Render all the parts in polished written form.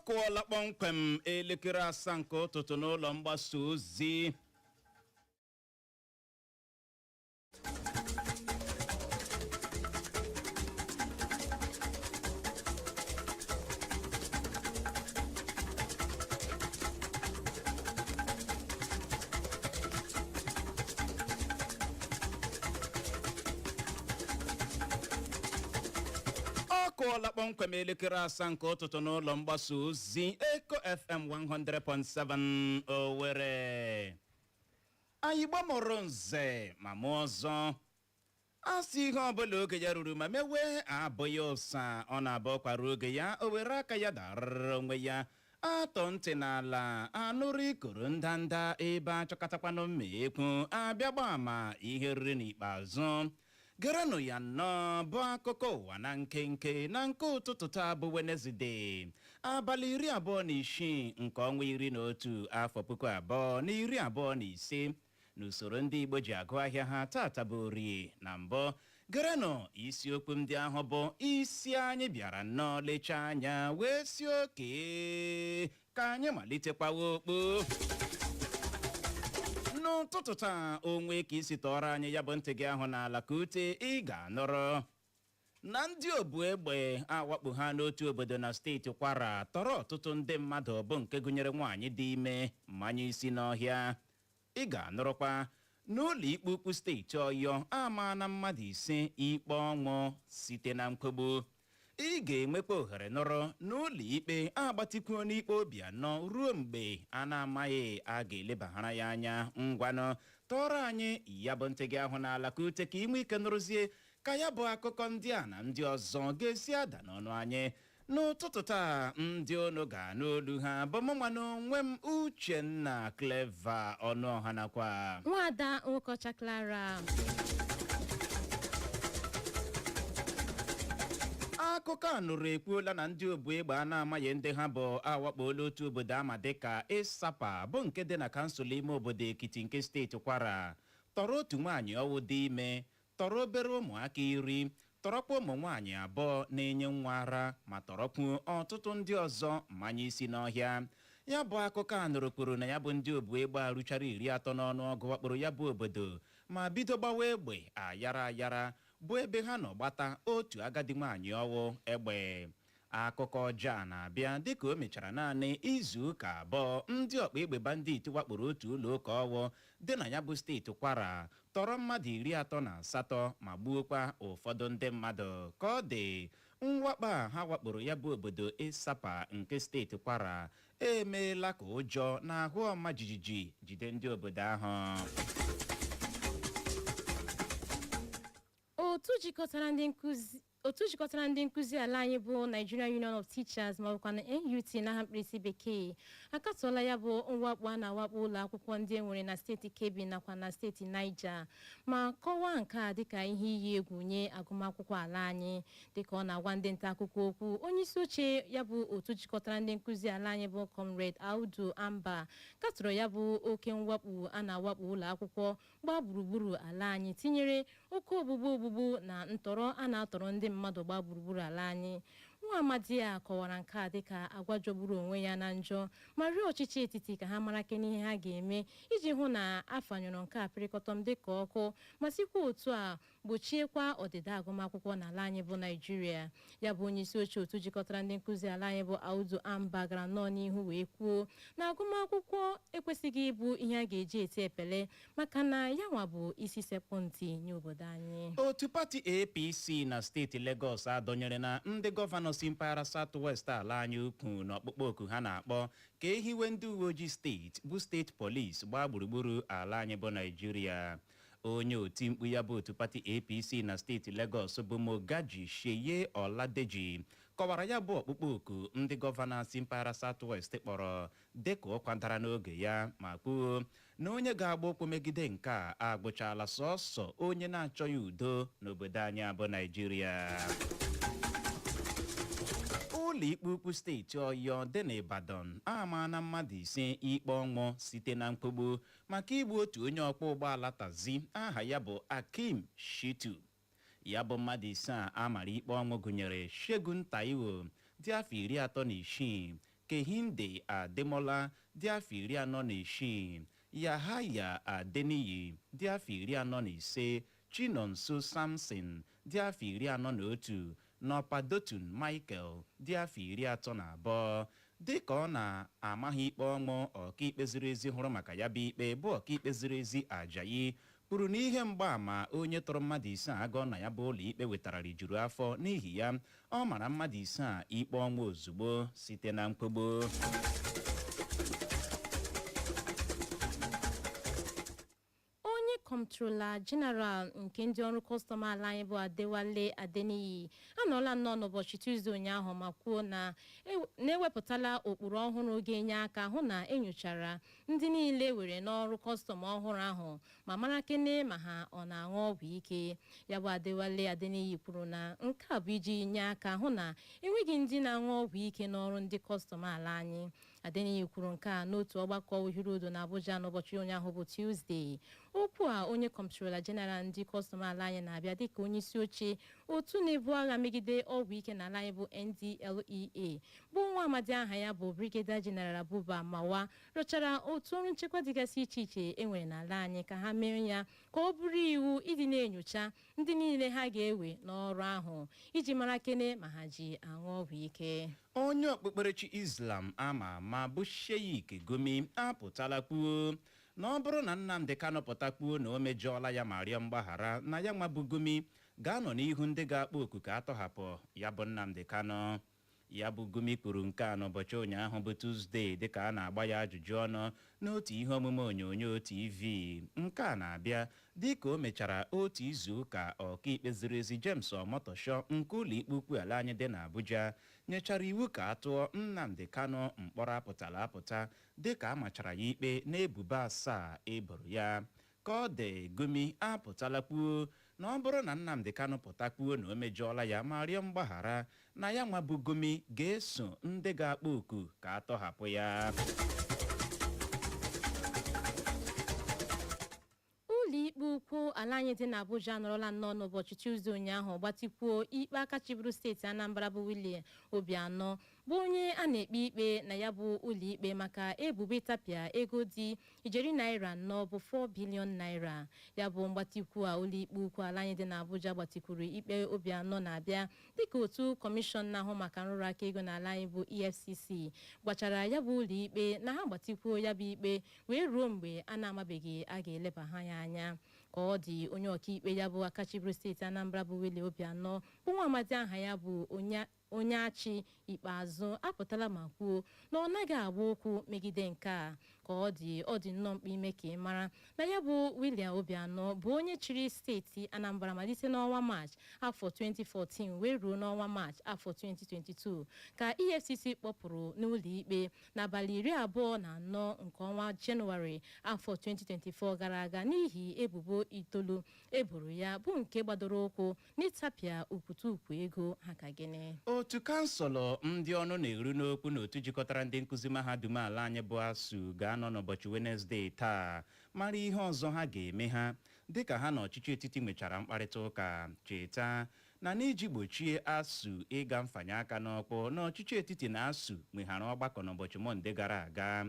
kụọla kpọmkwem elekere asaa nke ụtụtụ n'ụlọ mgbasa ozi kụọla kpọmkwem elekere asaa nke ụtụtụ n'ụlọ mgbasa ozi Eko FM 100.7 Owerri. Anyị gbamụrụ nze ma mụ ọzọ asị ihe ọbụla oge ya ruru ma mewe abụghị ụsa ọ na-abụ kwara oge ya o were aka ya darara onwe ya atọ ntị n'ala anụrụ ikoro ndanda ebe achọkatakwanụ mmekwu abịa gbaa ma ihe riri n'ikpeazụ. Gerenụ ya nnọọ bụ akụkọ ụwa na nkenke na nke ụtụtụ taa bụ Wenezdee abalị 26 nke ọnwa 11 afọ 2025 n'usoro ndị Igbo ji agụ ahịa ha tata bụ Orie na mbụ. Gerenụ isiokwu ndị ahụ bụ isi anyị bịara nnọọ lechaa anya wee si oke ka anyị malitekwawa okpo n'ụtụtụ taa onwe ka isi tọrọ anyị ya bụ ntị gị ahụ n'ala ka ute ị ga-anọrọ na ndị obu egbe awakpo ha n'otu obodo na steeti Kwara tọrọ ọtụtụ ndị mmadụ bụ nke gụnyere nwaanyị dị ime mmanya isi n'ọhịa. Ị ga-anọrọkwa n'ụlọ ikpe ukwu steeti Ọyọ ama na mmadụ 5 ikpe ọnwụ site na mkpogbu. Ị ga-enwekwa ohere nọrọ n'ụlọ ikpe agbatịkwuo n'ikpe obi anọ ruo mgbe a na-amaghị a ga-elebaghara ya anya. Ngwanụ tọrọ anyị ya bụ ntị gị ahụ n'ala ka ute ka inwe ike nụrụzie ka ya bụ akụkọ ndị a na ndị ọzọ ga-esi ada n'ọnụ anyị n'ụtụtụ taa. Ndị unu ga-anụ olu ha bụ mụnwa n'onwe m Uchenna Clever Ọnụọha nakwa Nwada Nwokocha Clara. Akụkọ a nụrụ ekwuola na ndị obu egbe a na-amaghị ndị ha bụ awakpola otu obodo ama dịka Ịsapa bụ nke dị na kansụl ime obodo Ekiti nke steeti Kwara tọrọ otu nwaanyị ọwụ dị ime, tọrọ obere ụmụaka 10, tọrọkwa ụmụ nwaanyị 2 na-enye nwa ara ma tọrọkwu ọtụtụ ndị ọzọ mmanya isi n'ọhịa. Ya bụ akụkọ a nụrụ kwuru na ya bụ ndị obu egbe a rụchara 30 n'ọnụọgụ wakporo ya bụ obodo ma bido gbawa egbe ayara bụ ebe ha nọ gbata otu agadi nwaanyị ọwụ egbe. Akụkọ ọjọọ na-abịa dịka o mechara naanị izu ụka abụọ ndị ọkpa egbe bandit wakporo otu ụlọ ụka ọwụ dị na ya bụ steeti Kwara tọrọ mmadụ 38 ma gbuokwa ụfọdụ ndị mmadụ. Ka ọ dị mwakpo a ha wakporo ya bụ obodo Ịsapa nke steeti Kwara emeela ka ụjọ na ahụ ọma jijiji jide ndị obodo ahụ. Otu jikọtara ndị nkụzi ala anyị bụ Nigerian Union of Teachers ma ọbụkwa na NUT n'aha mkpirisi bekee akatọọla ya bụ mwakpo a na-awakpo ụlọ akwụkwọ ndị enwere na steeti Kebbi nakwa na steeti Niger ma kọwaa nke a dịka ihe iyi egwu nye agụmakwụkwọ ala anyị. Dịka ọ na-agwa ndị nta akụkọ okwu, onye isi oche ya bụ otu jikọtara ndị nkụzi ala anyị bụ Comrade Audu Amba katọrọ ya bụ oke mwakpo a na-awakpo ụlọ akwụkwọ gbaa gburugburu ala anyị tinyere oke ogbugbu na ntọrọ a na-atọrọ ndị mmadụ gbaa gburugburu ala anyị. Nwa amadi a kọwara nke a dịka agwa jọgburu onwe ya na njọ ma rịọ ọchịchị etiti ka ha mara kene ihe ha ga-eme iji hụ na afanyụrụ nke a pịrịkọtọm dịka ọkụ ma sikwa otu a gbochiekwa ọdịda agụmakwụkwọ n'ala anyị bụ Naijiria. Ya bụ onye isi oche otu jikọtara ndị nkụzi ala anyị bụ Audu Amba gara nnọọ n'ihu wee kwuo na agụmakwụkwọ ekwesịghị ịbụ ihe a ga-eji eti epele maka na ya nwa bụ isi sekpụ ntị nye obodo anyị. Otu pati APC na steeti Lagos adọnyere na ndị gọvanọ si mpaghara South-West ala anyị ukwu n'ọkpụkpọ oku ha na-akpọ ka ehiwe ndị uwe ojii steeti bụ steeti polisi gbaa gburugburu ala anyị bụ Naijiria. Onye oti mkpu ya bụ otu pati APC na steeti Lagos bụ Mogaji Sheye Oladeji kọwara ya bụ ọkpụkpọ oku ndị gọvanọ si mpaghara South-West kpọrọ dịka ọ kwantara n'oge ya ma kwuo na onye ga-agba ụkwụ megide nke a agbụchala sọsọ onye na-achọghị udo n'obodo anyị bụ Naijiria. Ụlọ ikpe ukwu steeti Ọyọ dị n'Ibadan ama na mmadụ 5 ikpe ọnwụ site na mkpogbu maka igbu otu onye ọkwọ ụgbọala taxi aha ya bụ Akim Shitu. Ya bụ mmadụ 5 a amara ikpe ọnwụ gụnyere Shegun Taiwo dị afọ 36, Kehinde Ademola dị afọ 46, Yahaya Adeniyi dị afọ 45, Chinonso Samson dị afọ 41 na Ọpadotun Michael dị afọ 32. Dịka ọ na-ama ha ikpe ọnwụ, ọkaikpe ziri ezi hụrụ maka ya bụ ikpe bụ ọkaikpe ziri ezi Ajayi kwuru na ihe mgbaàmà onye tọrọ mmadụ ise agọ na ya bụ ụlọ ikpe wetara rijuru afọ, n'ihi ya ọ mara mmadụ ise a ikpe ọnwụ ozugbo site na mkpogbu. Comptroller General nke ndị ọrụ kọstọm ala anyị bụ Adewale Adeniyi anọọla nnọọ n'ụbọchị Tuzdee ụnyaahụ ma kwuo na ewepụtala ụkpụrụ ọhụrụ ga-enye aka hụ na enyochara ndị niile were n'ọrụ kọstọm ọhụrụ ahụ ma mara kene ma ha ọ na-aṅụ ọgwụ ike. Ya bụ Adewale Adeniyi kwuru na nke a bụ iji nye aka hụ na enweghị ndị na-aṅụ ọgwụ ike n'ọrụ ndị kọstọm ala anyị. Adeniyi kwuru nke a n'otu ọgbakọ Uhiruodo na Abuja n'ụbọchị ụnyaahụ bụ Tuzdee. Okwu a onye Comptroller General ndị kọstọm ala anyị na-abịa dịka onye isi oche otu na-ebu agha megide ọgwụ ike n'ala anyị bụ NDLEA bụ nwa amadi aha ya bụ Brigadier General Buba Mawa rụchara otu ọrụ nchekwa dịgasị iche iche enwere n'ala anyị ka ha mee ya ka ọ bụrụ iwu ịdị na-enyocha ndị niile ha ga-ewe n'ọrụ ahụ iji mara kene ma ha ji aṅụ ọgwụ ike. Onye okpukperechi Islam ama ama bụ Sheikh Gumi apụtala kwuo na ọ bụrụ na Nnamdi Kanu pụtakwuo na o mejọọla ya ma rịọ mgbaghara na ya nwa bụ Gumi ga-anọ n'ihu ndị ga-akpọ oku ka atọhapụ ya bụ Nnamdi Kanu. Ya bụ Gumi kwuru nke a n'ụbọchị ụnyaahụ bụ Tuzdee dịka a na-agba ya ajụjụ ọnụ n'otu ihe omume onyonyo TV. Nke a na-abịa dịka o mechara otu izu ụka ọkaikpe ziri ezi James Omotosho nke ụlọikpe ukwu ala anyị dị n'Abuja nyechara iwu ka a tụọ Nnamdi Kanu mkpọrọ apụtala apụta dịka a machara ya ikpe n'ebubo 7 eboro ya. Ka ọ dị, Gumi apụtala kwuo na ọ bụrụ na Nnamdi Kanu pụtakwuo na o mejọọla ya ma rịọ mgbaghara na ya nwa bụ Gumi ga-eso ndị ga-akpọ oku ka a tọhapụ ya. Ụlọikpe ukwu ala anyị dị n'Abuja anọrọla nnọọ n'ụbọchị Tuzdee ụnyaahụ gbatikwuo ikpe aka chịburu steeti Anambra bụ Willie Obianọ bụ onye a na-ekpe ikpe na ya bụ ụlọikpe maka ebubo ịtapịa ego dị ijeri naira 4 bụ 4 bilion naira. Ya bụ mgbatikwu a ụlọikpe ukwu ala anyị dị n'Abuja gbatikwuru ikpe Obianọ na-abịa dịka otu kọmishọn na-ahụ maka nrụrụ aka ego n'ala anyị bụ EFCC gbachara ya bụ ụlọikpe na ha gbatikwuo ya bụ ikpe wee ruo mgbe a na-amabeghị a ga-eleba ha ya anya. Ka ọ dị, onye ọkaikpe ya bụ aka chịburu steeti Anambra bụ Willie Obianọ bụ nwa amadi aha ya bụ onye achị ikpeazụ apụtala ma kwuo na ọ naghị agba okwu megide nke a. Ka ọ dị nnọọ mkpa ime ka ị mara na ya bụ Willie Obianọ bụ onye chịrị steeti Anambra malite n'ọnwa Maachị afọ 2014 wee ruo n'ọnwa Maachị afọ 2022 ka EFCC kpọpụrụ n'ụlọikpe n'abalị 24 nke ọnwa Jenụwarị afọ 2024 gara aga n'ihi ebubo itoolu eboro ya bụ nke gbadoro ụkwụ n'ịtapịa ukwutukwu ego ha ka gịnị. Otu kansụlụ ndị ọnụ na-eru n'okwu n'otu jikọtara ndị nkụzi mahadum ala anyị bụ ASUU ga-anọ n'ụbọchị Wenezdee taa mara ihe ọzọ ha ga-eme ha dịka ha na ọchịchị etiti nwechara mkparịta ụka. Cheta na n'iji gbochie ASUU ịga mfanye aka n'ọkpọ na ọchịchị etiti na ASUU nweghara ọgbakọ n'ụbọchị Mọnde gara aga.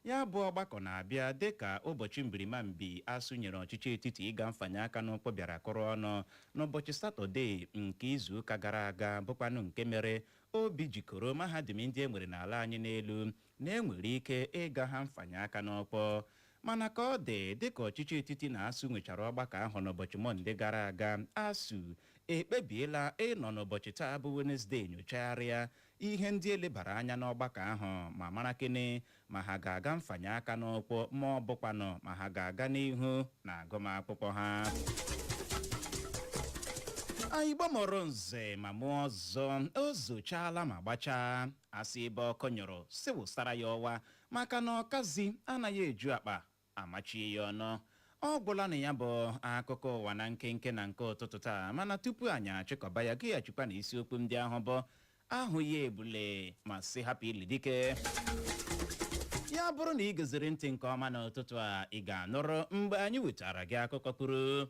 Ya bụ ọgbakọ na-abịa dịka ụbọchị mbirimambi ASUU nyere ọchịchị etiti ịga mfanye aka n'ụkpọ bịara kụrụ ọnụ n'ụbọchị Satọdee nke izuụka gara aga bụkwanụ nke mere obi jikọrọ mahadum ndị e nwere n'ala anyị n'elu na enwere ike ịga ha mfanye aka n'ọkpọ. Mana ka ọ dị, dịka ọchịchị etiti na ASUU nwechara ọgbakọ ahụ n'ụbọchị Mọnde gara aga, ASUU ekpebiela ịnọ n'ụbọchị taa bụ Wenezdee nyochagharịa ihe ndị elebara anya n'ọgbakọ ahụ ma mara kene ma ha ga-aga mfanye aka n'ọkpọ ma ọ bụkwanụ ma ha ga-aga n'ihu na agụmakwụkwọ ha. Anyị gbamọrọ nze ma mụọ ọzọ o zochaala ma gbachaa asị ebe ọkọ nyụrụ si wụsara ya ọwa maka na ọkazi anaghị eju akpa amachie ya ọnụ. Ọ gwụla na ya bụ akụkọ ụwa na nkenke na nke ụtụtụ taa, mana tupu anyị achịkọba ya gaghachikwa na isiokwu ndị ahụ bụ ahụ ya ebule ma si hapụ ili dike. Ya bụrụ na ị geziri ntị nke ọma n'ụtụtụ a, ị ga-anụrụ mgbe anyị wetara gị akụkọ kwuru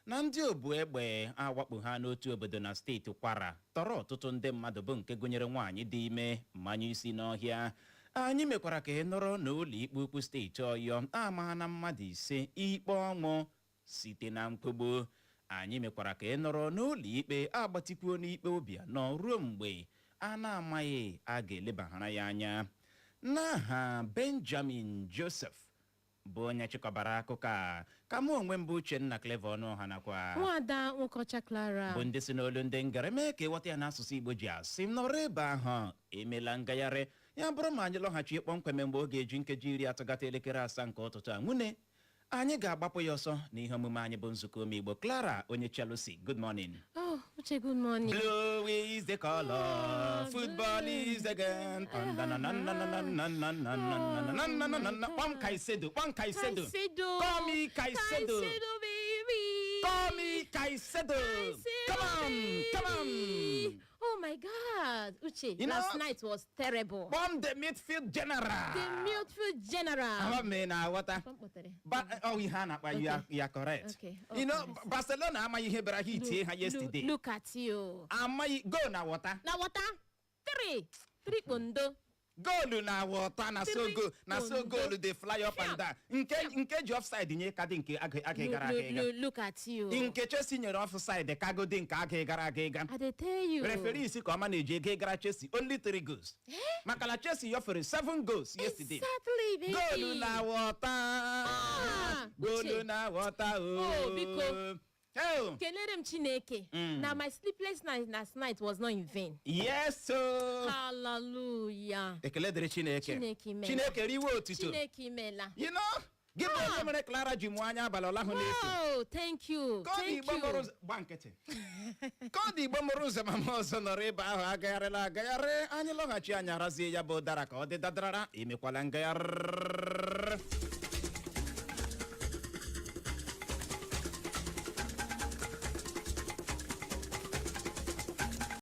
na ndị obu egbe awakpo ha n'otu obodo na steeti Kwara tọrọ ọtụtụ ndị mmadụ bụ nke gụnyere nwaanyị dị ime mmanya isi n'ọhịa. Anyị mekwara ka ị nọrọ n'ụlọ ikpe ukwu steeti Ọyọ ama na mmadụ 5 ikpe ọnwụ site na mkpogbu. Anyị mekwara ka ị nọrọ n'ụlọ ikpe agbatikwuo n'ikpe obi anọ ruo mgbe a na-amaghị a ga-elebaghara ya anya. N'aha Benjamin Joseph bụ onye chịkọbara akụkọ a, ka mụ onwe m bụ Uchenna Clever Ọnụọha nakwa Nwada Nwokocha Clara bụ ndị si n'olu ndị ngara mee ka ịghọta ya n'asụsụ Igbo ji asị m nọrọ ebe ahụ emela ngagharị ya bụrụ ma anyị lọghachi kpọmkwem mgbe ọ ga-eji nkeji 30 gata elekere 7 nke ụtụtụ a nwune anyị ga-agbapụ ya ọsọ n'ihe omume anyị bụ nzukọ Omigbo. Clara onye Chelsea, good morning. Oh, Uche, good morning. Blue is the color, football is the game. One Caicedo. Call me Caicedo. Baby. Call me Caicedo. Come on. Oh my God, Uche, You last know- night was terrible. Bomb the midfield general. The midfield general. I mean, water. But you are correct. Okay. You know, Okay. Barcelona amaghị ihe bịara ha itie ha yesterday. Look at you. Amaghị go na water. Now water? Three pondo. Goal na water na so go na so Pondo. goal dey fly up and down. Nke ji offside nye ka dị nke aga gara aga. Look at you. Nke Chelsea nyere offside ka go dị nke aga gara aga. I dey tell you. Referee si ka ọ ma na-eji ego gara Chelsea only 3 goals. Maka na Chelsea yọfere 7 goals yesterday. Exactly, baby. Goal na water. Goal Uche. na water. Oh, biko. Oh. Kelere m Chineke. Now my sleepless night last night was not in vain. Yes, so. Hallelujah. Ekele dịrị Chineke. Chineke imela. Chineke riwe otito. Chineke imela. You know, gị bụ onye mere Clara ji mụọ anya abalị ọla ahụ na-efu. Oh, thank you. Ka ọ dị Thank Igbo mụrụ you. ụzọ gba nkịtị. Ka ọ dị Igbo mụrụ ụzọ ma ma ọzọ nọrọ ebe ahụ agagharịla agagharị anyị lọghachi anya razie ya bụ ụdara ka ọ dị dadarara emekwala ngagharị